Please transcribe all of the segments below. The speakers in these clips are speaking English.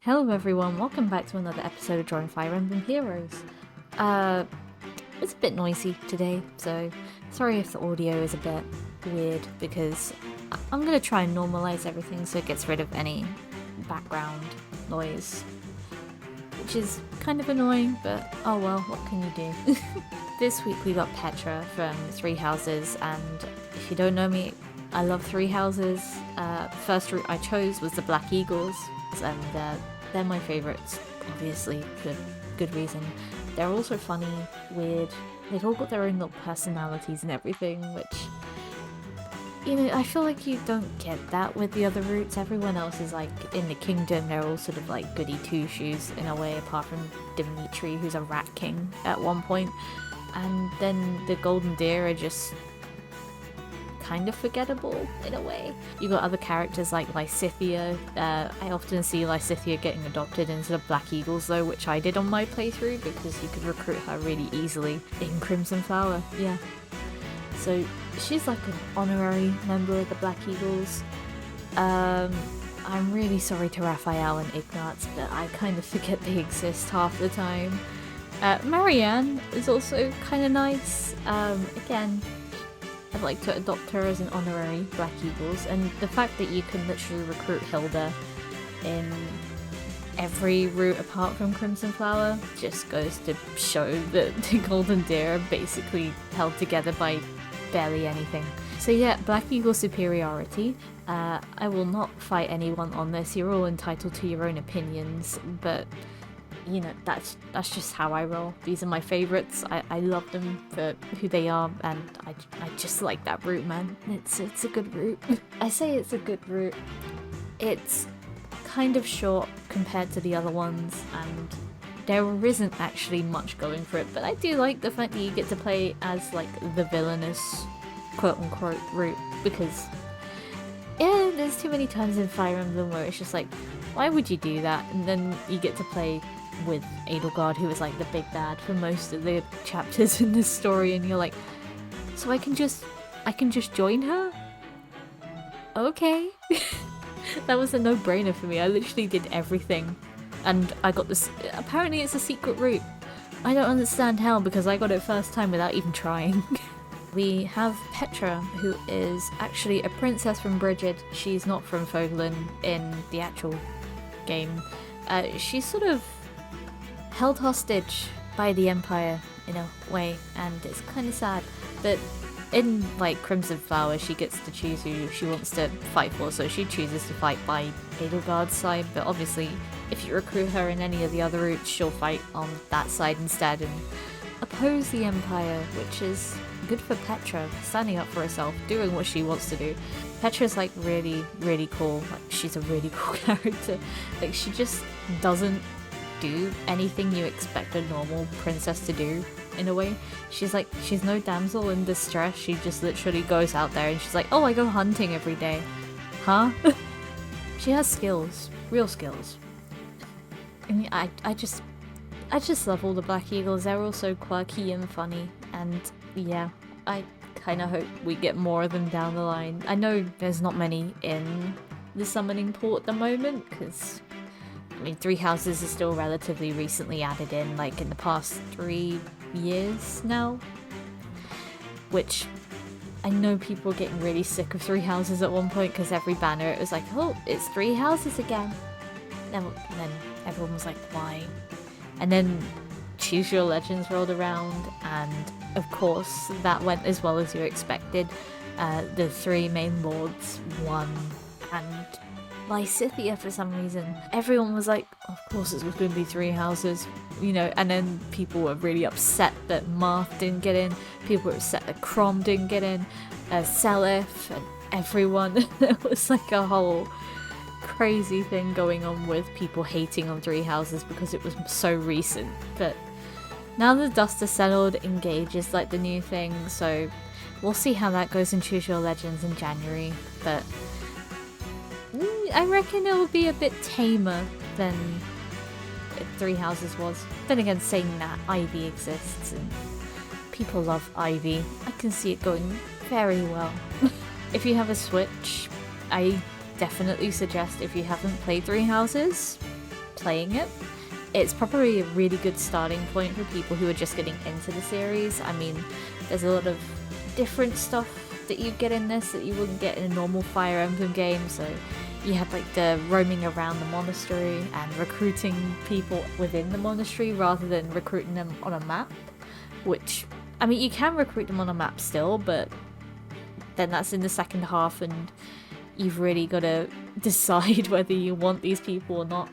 Hello everyone, welcome back to another episode of Drawing Fire Emblem Heroes. It's a bit noisy today, so sorry if the audio is a bit weird because I'm gonna try and normalize everything so it gets rid of any background noise, which is kind of annoying, but oh well, what can you do? This week we got Petra from Three Houses, and if you don't know me, I love Three Houses. First route I chose was the Black Eagles, and they're my favourites, obviously, for good reason. They're also funny, weird, they've all got their own little personalities and everything, which, you know, I feel like you don't get that with the other routes. Everyone else is like, in the kingdom, they're all sort of like goody two-shoes in a way, apart from Dimitri, who's a rat king at one point. And then the Golden Deer are just kind of forgettable in a way. You got other characters like Lysithea. I often see Lysithea getting adopted into the Black Eagles though, which I did on my playthrough because you could recruit her really easily in Crimson Flower. Yeah. So she's like an honorary member of the Black Eagles. I'm really sorry to Raphael and Ignatz, but I kind of forget they exist half the time. Marianne is also kind of nice. Again, I'd like to adopt her as an honorary Black Eagles, and the fact that you can literally recruit Hilda in every route apart from Crimson Flower just goes to show that the Golden Deer are basically held together by barely anything. So yeah, Black Eagle superiority. I will not fight anyone on this, you're all entitled to your own opinions, but you know, that's just how I roll. These are my favourites. I love them for who they are, and I just like that route, man. It's a good route. I say it's a good route. It's kind of short compared to the other ones, and there isn't actually much going for it, but I do like the fact that you get to play as like the villainous quote-unquote route, because yeah, there's too many times in Fire Emblem where it's just like, why would you do that? And then you get to play with Edelgard, who is like the big bad for most of the chapters in this story, and you're like, so I can just join her? Okay. That was a no-brainer for me. I literally did everything, and I got this. Apparently it's a secret route. I don't understand how, because I got it first time without even trying. We have Petra, who is actually a princess from Brigid. She's not from Foglin in the actual game. She's sort of held hostage by the Empire in a way, and it's kind of sad. But in like Crimson Flower, she gets to choose who she wants to fight for, so she chooses to fight by Edelgard's side, but obviously if you recruit her in any of the other routes, she'll fight on that side instead and oppose the Empire, which is good for Petra, standing up for herself, doing what she wants to do. Petra's like really, really cool. Like, she's a really cool character. Like, she just doesn't do anything you expect a normal princess to do, in a way. She's no damsel in distress. She just literally goes out there and she's like, oh, I go hunting every day. Huh? She has skills. Real skills. I mean, I just love all the Black Eagles. They're all so quirky and funny, and yeah, I kind of hope we get more of them down the line. I know there's not many in the summoning pool at the moment, because I mean, Three Houses is still relatively recently added in, like in the past 3 years now, which I know people were getting really sick of Three Houses at one point, because every banner it was like, oh, it's Three Houses again. And then everyone was like, why? And then Choose Your Legends rolled around, and of course that went as well as you expected. The three main lords won, and Lysithea, for some reason, everyone was like, of course it was going to be Three Houses, you know, and then people were really upset that Marth didn't get in, people were upset that Crom didn't get in, Seliph, and everyone. It was like a whole crazy thing going on with people hating on Three Houses because it was so recent. But now the dust has settled, Engage is like the new thing, so we'll see how that goes in Choose Your Legends in January, but I reckon it'll be a bit tamer than Three Houses was. Then again, saying that, Ivy exists and people love Ivy. I can see it going very well. If you have a Switch, I definitely suggest, if you haven't played Three Houses, playing it. It's probably a really good starting point for people who are just getting into the series. I mean, there's a lot of different stuff that you get in this that you wouldn't get in a normal Fire Emblem game. So you have like the roaming around the monastery and recruiting people within the monastery rather than recruiting them on a map, which, I mean, you can recruit them on a map still, but then that's in the second half and you've really got to decide whether you want these people or not.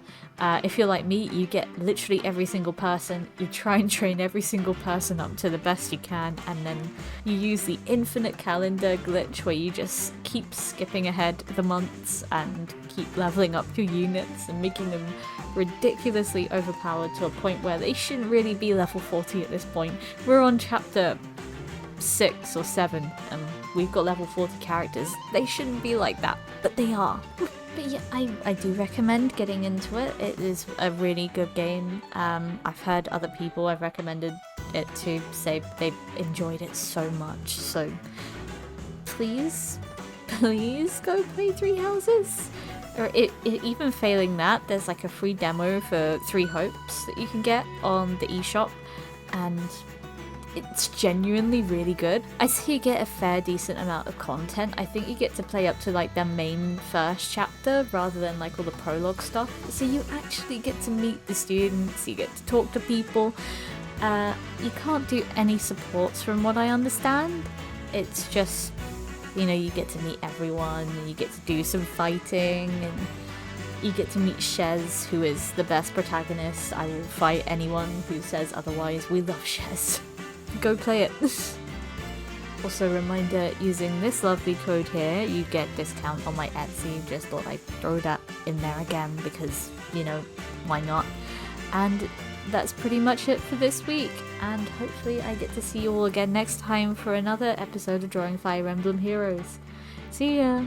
If you're like me, you get literally every single person, you try and train every single person up to the best you can, and then you use the infinite calendar glitch where you just keep skipping ahead the months and keep leveling up your units and making them ridiculously overpowered to a point where they shouldn't really be level 40 at this point. We're on chapter 6 or 7 and we've got level 40 characters. They shouldn't be like that, but they are. But yeah, I do recommend getting into it. It is a really good game. I've heard other people I've recommended it to say they've enjoyed it so much. So please go play Three Houses. Or even failing that, there's like a free demo for Three Hopes that you can get on the eShop, and it's genuinely really good. I see you get a fair decent amount of content. I think you get to play up to like the main first chapter rather than like all the prologue stuff. So you actually get to meet the students, you get to talk to people. You can't do any supports from what I understand. It's just, you know, you get to meet everyone and you get to do some fighting and you get to meet Shez, who is the best protagonist. I will fight anyone who says otherwise. We love Shez. Go play it. Also, reminder, using this lovely code here, you get discount on my Etsy. Just thought I'd throw that in there again because, you know, why not? And that's pretty much it for this week. And hopefully I get to see you all again next time for another episode of Drawing Fire Emblem Heroes. See ya!